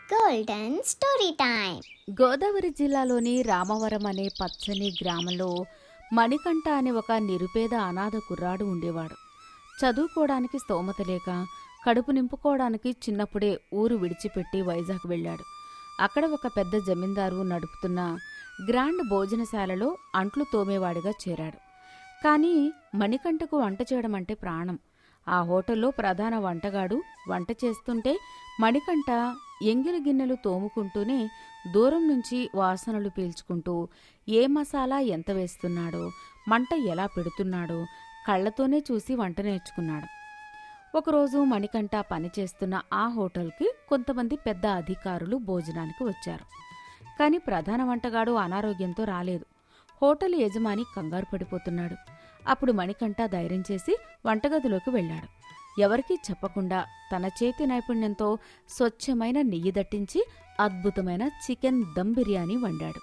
Golden story time. Godavari జిల్లాలోని రామవరం అనే పచ్చని గ్రామంలో మణికంఠ అనే ఒక నిరుపేద అనాథ కుర్రాడు ఉండేవాడు. చదువుకోవడానికి స్తోమత లేక కడుపు నింపుకోవడానికి చిన్నప్పుడే ఊరు విడిచిపెట్టి వైజాగ్ వెళ్ళాడు. అక్కడ ఒక పెద్ద జమీందారు నడుపుతున్న గ్రాండ్ భోజనశాలలో అంట్లు తోమేవాడిగా చేరాడు. కానీ మణికంఠకు వంట చేయడం అంటే ప్రాణం. ఆ హోటల్లో ప్రధాన వంటగాడు వంట చేస్తుంటే మణికంఠ ఎంగిలి గిన్నెలు తోముకుంటూనే దూరం నుంచి వాసనలు పీల్చుకుంటూ ఏ మసాలా ఎంత వేస్తున్నాడో, మంట ఎలా పెడుతున్నాడో కళ్లతోనే చూసి వంట నేర్చుకున్నాడు. ఒకరోజు మణికంఠ పనిచేస్తున్న ఆ హోటల్కి కొంతమంది పెద్ద అధికారులు భోజనానికి వచ్చారు. కాని ప్రధాన వంటగాడు అనారోగ్యంతో రాలేదు. హోటల్ యజమాని కంగారు పడిపోతున్నాడు. అప్పుడు మణికంఠ ధైర్యం చేసి వంటగదిలోకి వెళ్ళాడు. ఎవరికీ చెప్పకుండా తన చేతి నైపుణ్యంతో స్వచ్ఛమైన నెయ్యి దట్టించి అద్భుతమైన చికెన్ దమ్ బిర్యానీ వండాడు.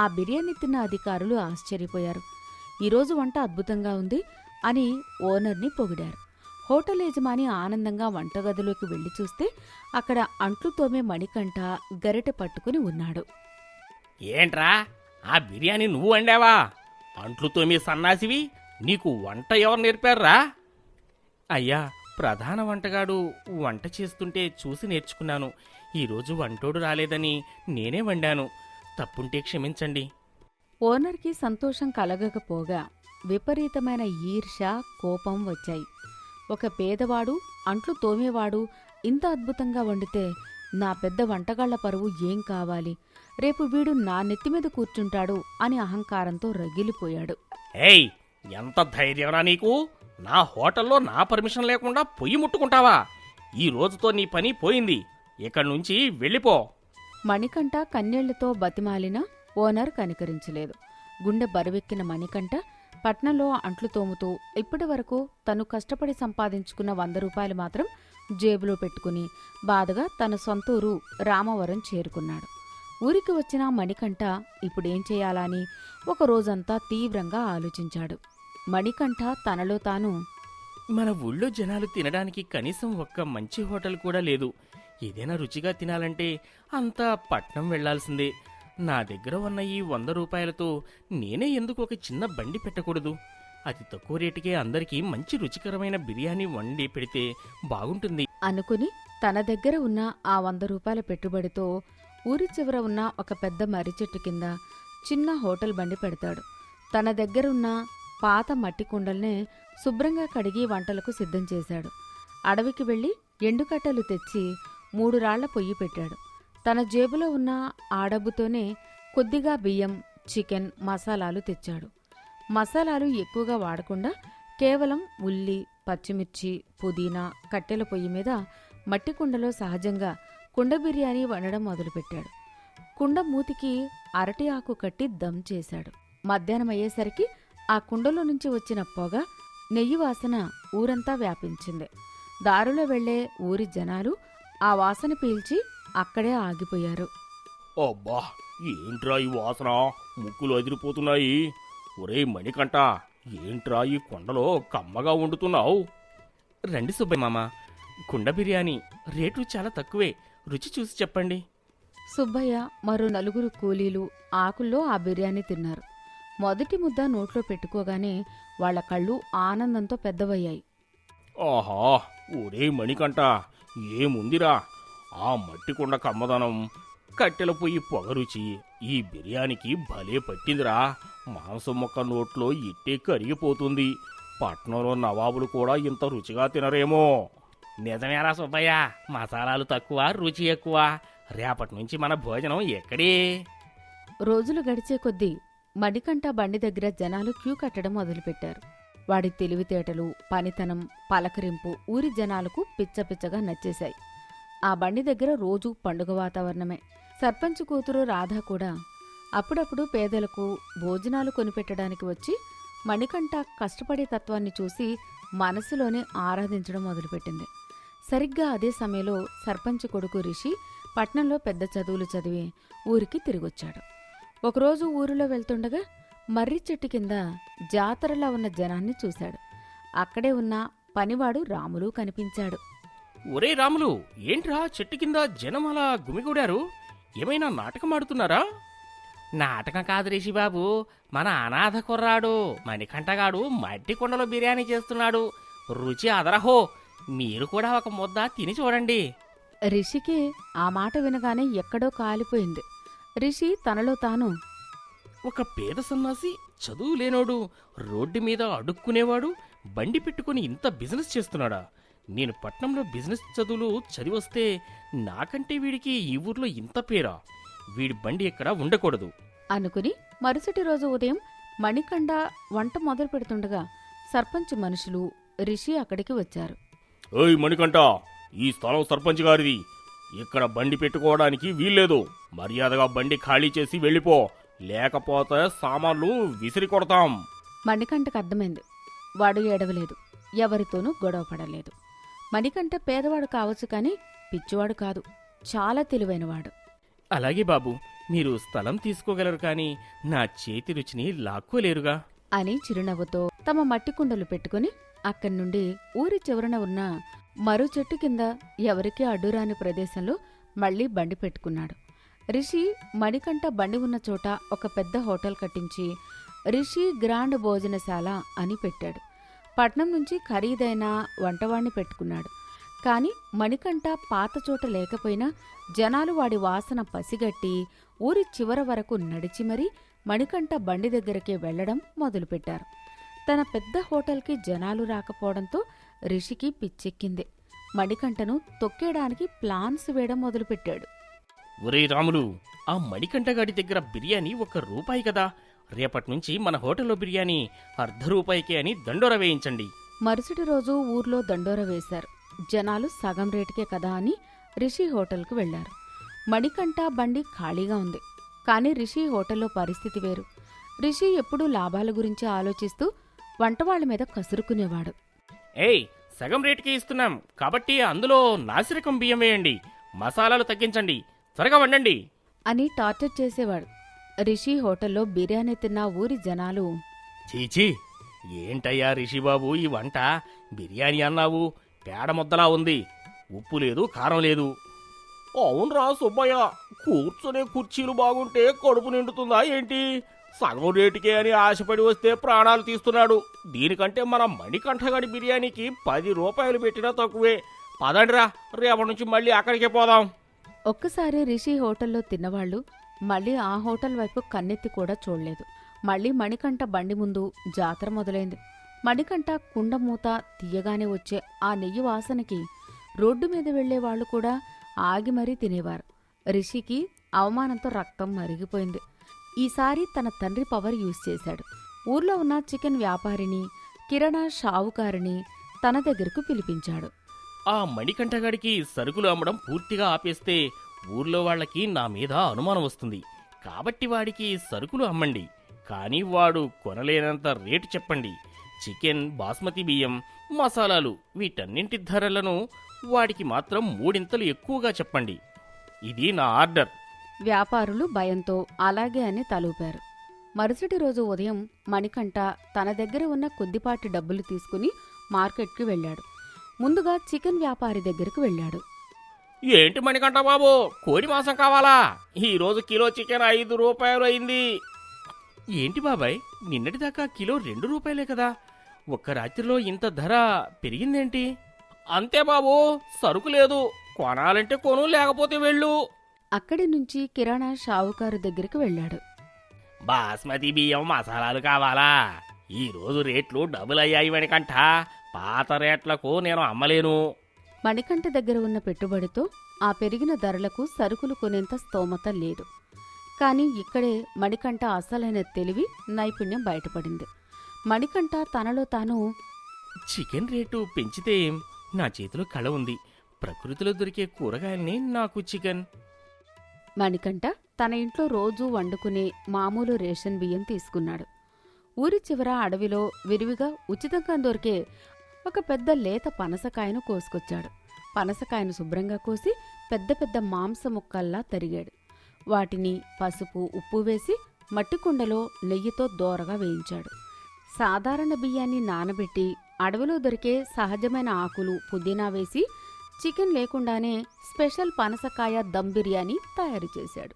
ఆ బిర్యానీ తిన్న అధికారులు ఆశ్చర్యపోయారు. ఈరోజు వంట అద్భుతంగా ఉంది అని ఓనర్ని పొగిడారు. హోటల్ యజమాని ఆనందంగా వంటగదిలోకి వెళ్లి చూస్తే అక్కడ అంట్లు తోమే మణికంఠ గరిటె పట్టుకుని ఉన్నాడు. ఏంట్రా, ఆ బిర్యానీ నువ్వు వండావా? అంట్లు తోమి సన్నాసివి, నీకు వంట ఎవరు నేర్పారా? అయ్యా, ప్రధాన వంటగాడు వంట చేస్తుంటే చూసి నేర్చుకున్నాను. ఈరోజు వంటోడు రాలేదని నేనే వండాను. తప్పుంటే క్షమించండి. ఓనర్కి సంతోషం కలగకపోగా విపరీతమైన ఈర్ష్య, కోపం వచ్చాయి. ఒక పేదవాడు అంట్లు తోమేవాడు ఇంత అద్భుతంగా వండితే నా పెద్ద వంటగాళ్ల పరువు ఏం కావాలి? రేపు వీడు నా నెత్తిమీద కూర్చుంటాడు అని అహంకారంతో రగిలిపోయాడు. ఏయ్, ఎంత ధైర్యంరా నీకు? నా హోటల్లో నా పర్మిషన్ లేకుండా పొయ్యి ముట్టుకుంటావా? ఈ రోజుతో నీ పని పోయింది. ఇక్కడి నుంచి వెళ్ళిపో. మణికంఠ కన్నీళ్లతో బతిమాలినా ఓనర్ కనికరించలేదు. గుండె బరువెక్కిన మణికంఠ పట్నంలో అంట్లు తోముతూ ఇప్పటి వరకు తను కష్టపడి సంపాదించుకున్న 100 రూపాయలు మాత్రం జేబులో పెట్టుకుని బాధగా తన సొంతూరు రామవరం చేరుకున్నాడు. ఊరికి వచ్చిన మణికంఠ ఇప్పుడేం చేయాలని ఒక రోజంతా తీవ్రంగా ఆలోచించాడు. మణికంఠ తనలో తాను, మన ఊళ్ళో జనాలు తినడానికి కనీసం ఒక్క మంచి హోటల్ కూడా లేదు. ఏదైనా రుచిగా తినాలంటే అంతా పట్నం వెళ్లాల్సిందే. నా దగ్గర ఉన్న ఈ 100 రూపాయలతో నేనే ఎందుకు ఒక చిన్న బండి పెట్టకూడదు? అతి తక్కువ రేటుకే అందరికీ మంచి రుచికరమైన బిర్యానీ వండి పెడితే బాగుంటుంది అనుకుని తన దగ్గర ఉన్న ఆ 100 రూపాయల పెట్టుబడితో ఊరి చివర ఉన్న ఒక పెద్ద మర్రి చెట్టు కింద చిన్న హోటల్ బండి పెడతాడు. తన దగ్గరున్న పాత మట్టి కుండల్నే శుభ్రంగా కడిగి వంటలకు సిద్ధం చేశాడు. అడవికి వెళ్లి ఎండుకట్టెలు తెచ్చి 3 రాళ్ల పొయ్యి పెట్టాడు. తన జేబులో ఉన్న ఆ డబ్బుతోనే కొద్దిగా బియ్యం, చికెన్, మసాలాలు తెచ్చాడు. మసాలాలు ఎక్కువగా వాడకుండా కేవలం ఉల్లి, పచ్చిమిర్చి, పుదీనా కట్టెల పొయ్యి మీద మట్టి కుండలో సహజంగా కుండ బిర్యానీ వండడం మొదలుపెట్టాడు. కుండ మూతికి అరటి ఆకు కట్టి దమ్ చేశాడు. మధ్యాహ్నం అయ్యేసరికి ఆ కుండలో నుంచి వచ్చిన పొగ, నెయ్యి వాసన ఊరంతా వ్యాపించింది. దారిలో వెళ్లే ఊరి జనాలు ఆ వాసన పీల్చి అక్కడే ఆగిపోయారు. అబ్బా, ఏంట్రా ఈ వాసన? ముక్కులు అదిరిపోతున్నాయి. ఒరే మణికంఠ, ఏంట్రా ఈ కొండలో కమ్మగా వండుతున్నావు? రండి సుబ్బయ్య మామ, కుండ బిర్యానీ రేటు చాలా తక్కువే. రుచి చూసి చెప్పండి. సుబ్బయ్య మరో 4 కూలీలు ఆకుల్లో ఆ బిర్యానీ తిన్నారు. మొదటి ముద్ద నోట్లో పెట్టుకోగానే వాళ్ల కళ్ళు ఆనందంతో పెద్దవయ్యాయి. ఆహా, ఒరే మణికంఠ, ఏముందిరా ఆ మట్టి కుండ కమ్మదనం, కట్టెల పొయ్యి పొగరుచి ఈ బిర్యానీకి భలే పట్టిందిరా. మాంసం మొక్క నోట్లో ఇట్టే కరిగిపోతుంది. పట్నంలో నవాబులు కూడా ఇంత రుచిగా తినరేమో. నిజమేరా సుబ్బయ్య, మసాలాలు తక్కువ, రుచి ఎక్కువ. రేపటి నుంచి మన భోజనం ఎక్కడే? రోజులు గడిచే కొద్దీ మణికంఠ బండి దగ్గర జనాలు క్యూ కట్టడం మొదలుపెట్టారు. వాడి తెలివితేటలు, పనితనం, పలకరింపు ఊరి జనాలకు పిచ్చపిచ్చగా నచ్చేశాయి. ఆ బండి దగ్గర రోజూ పండుగ వాతావరణమే. సర్పంచ్ కూతురు రాధ కూడా అప్పుడప్పుడు పేదలకు భోజనాలు కొనిపెట్టడానికి వచ్చి మణికంఠ కష్టపడే తత్వాన్ని చూసి మనసులోనే ఆరాధించడం మొదలుపెట్టింది. సరిగ్గా అదే సమయంలో సర్పంచ్ కొడుకు రిషి పట్నంలో పెద్ద చదువులు చదివి ఊరికి తిరిగొచ్చాడు. ఒకరోజు ఊరిలో వెళ్తుండగా మర్రి చెట్టు కింద జాతరలా ఉన్న జనాన్ని చూశాడు. అక్కడే ఉన్న పనివాడు రాములు కనిపించాడు. ఒరే రాములు, ఏంట్రా చెట్టు కింద జనం అలా గుమిగూడారు? ఏమైనా నాటకం ఆడుతున్నారా? నాటకం కాదు రిషిబాబు, మన అనాథ కుర్రాడు మణికంఠగాడు మట్టి కుండలో బిర్యానీ చేస్తున్నాడు. రుచి అదరహో, మీరు కూడా ఒక ముద్ద తిని చూడండి. రిషికి ఆ మాట వినగానే ఎక్కడో కాలిపోయింది. రిషి తనలో తాను, ఒక పేద సన్నాసి, చదువు లేనోడు, రోడ్డు మీద అడుక్కునేవాడు బండి పెట్టుకుని ఇంత బిజినెస్ చేస్తున్నాడా? నేను పట్నంలో బిజినెస్ చదువులు చదివొస్తే నాకంటే వీడికి ఈ ఊర్లో ఇంత పేరా? వీడి బండి ఎక్కడా ఉండకూడదు అనుకుని మరుసటి రోజు ఉదయం మణికంఠ వంట మొదలు పెడుతుండగా సర్పంచ్ మనుషులు రిషి అక్కడికి వచ్చారు. ఏయ్ మణికంఠ, ఈ స్థలం సర్పంచ్ గారిది. ఇక్కడ బండి పెట్టుకోవడానికి వీల్లేదు. మర్యాదగా బండి ఖాళీ చేసి వెళ్ళిపో, లేకపోతే సామాన్లు విసిరి కొడతాం. మణికంఠకు అర్థమైంది. వాడు ఏడవలేదు, ఎవరితోనూ గొడవ పడలేదు. మణికంఠ పేదవాడు కావచ్చు కాని పిచ్చివాడు కాదు, చాలా తెలివైనవాడు. అలాగే బాబు, మీరు స్థలం తీసుకోగలరు కానీ నా చేతి రుచిని లాక్కోలేరుగా అని చిరునవ్వుతో తమ మట్టి కుండలు పెట్టుకుని అక్కడి నుండి ఊరి చివరన ఉన్న మరో చెట్టు కింద ఎవరికీ అడ్డురాని ప్రదేశంలో మళ్లీ బండి పెట్టుకున్నాడు. రిషి మణికంఠ బండి ఉన్న చోట ఒక పెద్ద హోటల్ కట్టించి రిషి గ్రాండ్ భోజనశాల అని పెట్టాడు. పట్నం నుంచి ఖరీదైన వంటవాణ్ణి పెట్టుకున్నాడు. కాని మణికంఠ పాత చోట లేకపోయినా జనాలు వాడి వాసన పసిగట్టి ఊరి చివర వరకు నడిచి మరీ మణికంఠ బండి దగ్గరకే వెళ్లడం మొదలుపెట్టారు. తన పెద్ద హోటల్కి జనాలు రాకపోవడంతో రిషికి పిచ్చెక్కింది. మణికంఠను తొక్కేయడానికి ప్లాన్స్ వేయడం మొదలుపెట్టాడు. ఒరే రాములు, ఆ మణికంఠగాడి దగ్గర బిర్యానీ ₹1 కదా. రేపటి నుంచి మన హోటల్లో బిర్యానీ ₹0.50 అని దండోర వేయించండి. మరుసటి రోజు ఊర్లో దండోర వేశారు. జనాలు సగం రేటుకే కదా అని రిషి హోటల్కు వెళ్లారు. మణికంఠ బండి ఖాళీగా ఉంది. కాని రిషి హోటల్లో పరిస్థితి వేరు. రిషి ఎప్పుడూ లాభాల గురించి ఆలోచిస్తూ వంటవాళ్ల మీద కసురుకునేవాడు. ఏయ్, సగం రేటుకే ఇస్తున్నాం కాబట్టి అందులో నాసిరకం బియ్యం వేయండి, మసాలాలు తగ్గించండి, త్వరగా వండండి అని టార్చర్ చేసేవాడు. రిషి హోటల్లో బిర్యానీ తిన్న ఊరి జనాలు, చీచీ, ఏంటయ్యా రిషిబాబు ఈ వంట? బిర్యానీ అన్నావు, పేడ ముద్దలా ఉంది, ఉప్పు లేదు, కారం లేదు. అవునరా సుబ్బయ్య, కూర్చునే కుర్చీలు బాగుంటే కడుపు నిండుతుందా ఏంటి? సగం రేటుకే అని ఆశపడి వస్తే ప్రాణాలు తీస్తున్నాడు. దీనికంటే మన మణికంఠగాడి బిర్యానీకి ₹10 పెట్టినా తక్కువే. పదండ్రా, రేపటి నుంచి మళ్ళీ అక్కడికే పోదాం. ఒక్కసారి రిషి హోటల్లో తిన్నవాళ్లు మళ్ళీ ఆ హోటల్ వైపు కన్నెత్తి కూడా చూడలేదు. మళ్ళీ మణికంఠ బండి ముందు జాతర మొదలైంది. మణికంఠ కుండ మూత తీయగానే వచ్చే ఆ నెయ్యి వాసనకి రోడ్డు మీద వెళ్లేవాళ్లు కూడా ఆగి మరీ తినేవారు. రిషికి అవమానంతో రక్తం మరిగిపోయింది. ఈసారి తన తండ్రి పవర్ యూజ్ చేశాడు. ఊర్లో ఉన్న చికెన్ వ్యాపారిని, కిరాణా షావుకారిని తన దగ్గరకు పిలిపించాడు. ఆ మణికంఠగాడికి సరుకులు అమ్మడం పూర్తిగా ఆపేస్తే ఊర్లో వాళ్ళకి నా మీద అనుమానం వస్తుంది. కాబట్టి వాడికి సరుకులు అమ్మండి, కానీ వాడు కొనలేనంత రేటు చెప్పండి. చికెన్, బాస్మతి బియ్యం, మసాలాలు వీటన్నింటి ధరలను వాడికి మాత్రం 3 ఎక్కువగా చెప్పండి. ఇది నా ఆర్డర్. వ్యాపారులు భయంతో అలాగే అని తలూపారు. మరుసటి రోజు ఉదయం మణికంఠ తన దగ్గర ఉన్న కొద్దిపాటి డబ్బులు తీసుకుని మార్కెట్కి వెళ్ళాడు. ముందుగా చికెన్ వ్యాపారి దగ్గరకు వెళ్ళాడు. ఏంటి మణికంఠ బాబు, కోడి మాంసం కావాలా? ఈరోజు కిలో చికెన్ ₹5 అయింది. ఏంటి బాబాయ్, నిన్నటిదాకా కిలో ₹2 కదా, ఒక్క రాత్రిలో ఇంత ధర పెరిగిందేంటి? అంతే బాబు, సరుకు లేదు, కొనాలంటే కొను, లేకపోతే వెళ్ళు. అక్కడి నుంచి కిరాణా షావుకారు దగ్గరికి వెళ్ళాడు. బాస్మతి బియ్యం, మసాలాలు కావాలా? ఈరోజు రేట్లు డబుల్ అయ్యాయి మణికంఠ, పాత రేట్లకు నేను అమ్మలేను. మణికంఠ దగ్గర ఉన్న పెట్టుబడితో ఆ పెరిగిన ధరలకు సరుకులు కొనేంత స్తోమత లేదు. కాని ఇక్కడే మణికంఠ అసలైన తెలివి, నైపుణ్యం బయటపడింది. మణికంఠ తనలో తాను, చికెన్ రేటు పెంచితే నా చేతిలో కళ ఉంది, ప్రకృతిలో దొరికే కూరగాయల్ని నాకు చికెన్. మణికంఠ తన ఇంట్లో రోజూ వండుకునే మామూలు రేషన్ బియ్యం తీసుకున్నాడు. ఊరి చివర అడవిలో విరివిగా ఉచితంగా దొరికే ఒక పెద్ద లేత పనసకాయను కోసుకొచ్చాడు. పనసకాయను శుభ్రంగా కోసి పెద్ద పెద్ద మాంస ముక్కల్లా తరిగాడు. వాటిని పసుపు, ఉప్పు వేసి మట్టి కుండలో నెయ్యితో దోరగా వేయించాడు. సాధారణ బియ్యాన్ని నానబెట్టి అడవిలో దొరికే సహజమైన ఆకులు, పుదీనా వేసి చికెన్ లేకుండానే స్పెషల్ పనసకాయ దమ్ బిర్యానీ తయారు చేశాడు.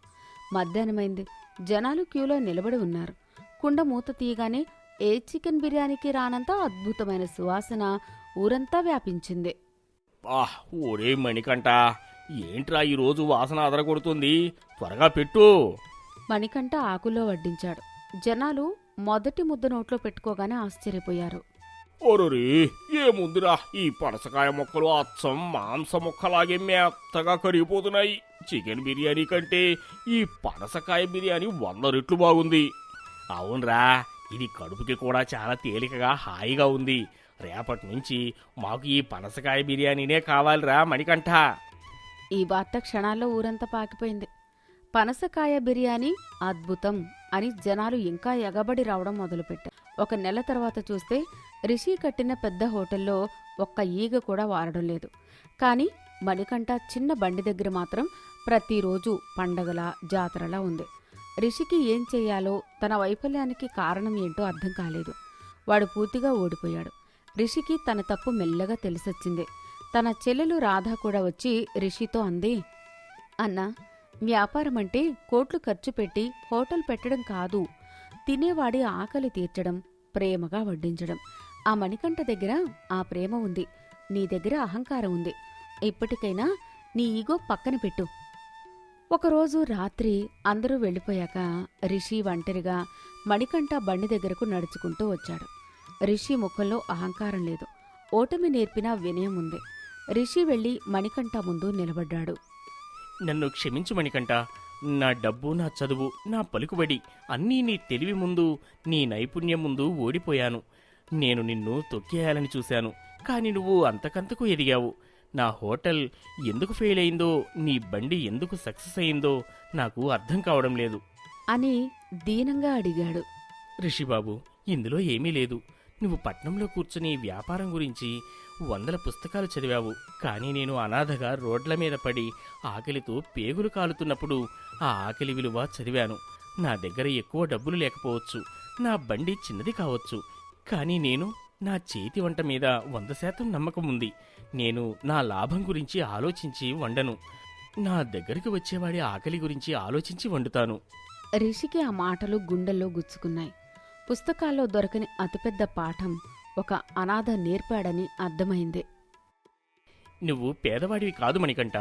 మధ్యాహ్నమైంది. జనాలు క్యూలో నిలబడి ఉన్నారు. కుండ మూత తీయగానే ఏ చికెన్ బిర్యానీకి రానంత అద్భుతమైన సువాసన ఊరంతా వ్యాపించింది. ఒరే మణికంఠ, ఏంట్రా ఈరోజు వాసన అదరగొడుతుంది? త్వరగా పెట్టు. మణికంఠ ఆకుల్లో వడ్డించాడు. జనాలు మొదటి ముద్ద నోట్లో పెట్టుకోగానే ఆశ్చర్యపోయారు. ఓరోరే, ఏముందిరా, ఈ పనసకాయ ముక్కలు అచ్చం మాంస ముక్కలాగే మెత్తగా కరిగిపోతున్నాయి. చికెన్ బిర్యానీ కంటే ఈ పనసకాయ బిర్యానీ 100 రెట్లు బాగుంది. అవునరా, ఇది కడుపుకి కూడా చాలా తేలికగా హాయిగా ఉంది. రేపటి నుంచి మాకు ఈ పనసకాయ బిర్యానీనే కావాలిరా మణికంఠ. ఈ వార్త క్షణాల్లో ఊరంతా పాకిపోయింది. పనసకాయ బిర్యానీ అద్భుతం అని జనాలు ఇంకా ఎగబడి రావడం మొదలుపెట్టారు. 1 నెల తర్వాత చూస్తే రిషి కట్టిన పెద్ద హోటల్లో ఒక్క ఈగ కూడా వారడం లేదు. కానీ మణికంఠ చిన్న బండి దగ్గర మాత్రం ప్రతిరోజు పండగలా జాతరలా ఉంది. రిషికి ఏం చెయ్యాలో, తన వైఫల్యానికి కారణం ఏంటో అర్థం కాలేదు. వాడు పూర్తిగా ఓడిపోయాడు. రిషికి తన తప్పు మెల్లగా తెలిసొచ్చింది. తన చెల్లెలు రాధ కూడా వచ్చి రిషితో అంది, అన్నా, వ్యాపారమంటే కోట్లు ఖర్చు పెట్టి హోటల్ పెట్టడం కాదు, తినేవాడి ఆకలి తీర్చడం, ప్రేమగా వడ్డించడం. ఆ మణికంఠ దగ్గర ఆ ప్రేమ ఉంది, నీ దగ్గర అహంకారం ఉంది. ఇప్పటికైనా నీ ఈగో పక్కన పెట్టు. ఒకరోజు రాత్రి అందరూ వెళ్ళిపోయాక రిషి ఒంటరిగా మణికంఠ బండి దగ్గరకు నడుచుకుంటూ వచ్చాడు. రిషి ముఖంలో అహంకారం లేదు, ఓటమి నేర్పిన వినయం ఉంది. రిషి వెళ్లి మణికంఠ ముందు నిలబడ్డాడు. నన్ను క్షమించు మణికంఠ. నా డబ్బు, నా చదువు, నా పలుకుబడి అన్నీ నీ తెలివి ముందు, నీ నైపుణ్యం ముందు ఓడిపోయాను. నేను నిన్ను తొక్కేయాలని చూశాను, కాని నువ్వు అంతకంతకు ఎదిగావు. నా హోటల్ ఎందుకు ఫెయిల్ అయిందో, నీ బండి ఎందుకు సక్సెస్ అయిందో నాకు అర్థం కావడం లేదు అని దీనంగా అడిగాడు. రిషిబాబు, ఇందులో ఏమీ లేదు. నువ్వు పట్నంలో కూర్చుని వ్యాపారం గురించి 100 పుస్తకాలు చదివావు. కానీ నేను అనాథగా రోడ్ల మీద పడి ఆకలితో పేగులు కాలుతున్నప్పుడు ఆ ఆకలి విలువ చదివాను. నా దగ్గర ఎక్కువ డబ్బులు లేకపోవచ్చు, నా బండి చిన్నది కావచ్చు, కానీ నేను నా చేతి వంట మీద 100% నమ్మకం ఉంది. నేను నా లాభం గురించి ఆలోచించి వండను, నా దగ్గరికి వచ్చేవాడి ఆకలి గురించి ఆలోచించి వండుతాను. రిషికి ఆ మాటలు గుండెల్లో గుచ్చుకున్నాయి. పుస్తకాల్లో దొరకని అతిపెద్ద పాఠం ఒక అనాథ నేర్పాడని అర్థమైంది. నువ్వు పేదవాడివి కాదు మణికంఠ,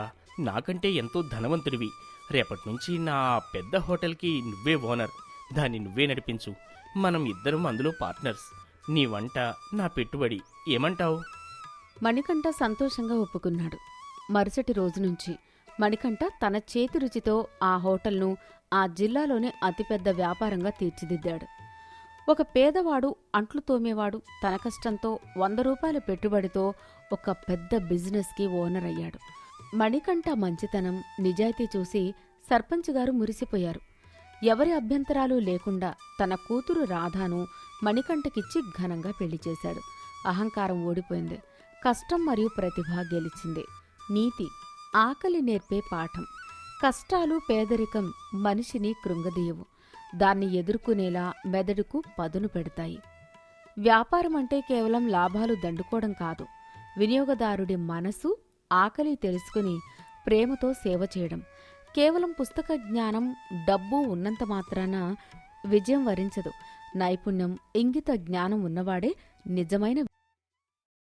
నాకంటే ఎంతో ధనవంతుడివి. రేపటినుంచి నా పెద్ద హోటల్కి నువ్వే ఓనర్, దాన్ని నువ్వే నడిపించు. మనం ఇద్దరం అందులో పార్ట్నర్స్. నీ వంట, నా పెట్టుబడి, ఏమంటావు? మణికంఠ సంతోషంగా ఒప్పుకున్నాడు. మరుసటి రోజు నుంచి మణికంఠ తన చేతి రుచితో ఆ హోటల్ను ఆ జిల్లాలోనే అతిపెద్ద వ్యాపారంగా తీర్చిదిద్దాడు. ఒక పేదవాడు, అంట్లు తోమేవాడు తన కష్టంతో 100 రూపాయల పెట్టుబడితో ఒక పెద్ద బిజినెస్కి ఓనర్ అయ్యాడు. మణికంఠ మంచితనం, నిజాయితీ చూసి సర్పంచ్ గారు మురిసిపోయారు. ఎవరి అభ్యంతరాలు లేకుండా తన కూతురు రాధాను మణికంఠకిచ్చి ఘనంగా పెళ్లి చేశాడు. అహంకారం ఓడిపోయింది. కష్టం మరియు ప్రతిభ గెలిచింది. నీతి, ఆకలి నేర్పే పాఠం. కష్టాలు, పేదరికం మనిషిని కృంగదీయవు, దాన్ని ఎదుర్కొనేలా మెదడుకు పదును పెడతాయి. వ్యాపారం అంటే కేవలం లాభాలు దండుకోవడం కాదు, వినియోగదారుడి మనసు, ఆకలి తెలుసుకుని ప్రేమతో సేవ చేయడం. కేవలం పుస్తక జ్ఞానం, డబ్బు ఉన్నంత మాత్రాన విజయం వరించదు. నైపుణ్యం, ఇంగిత జ్ఞానం ఉన్నవాడే నిజమైన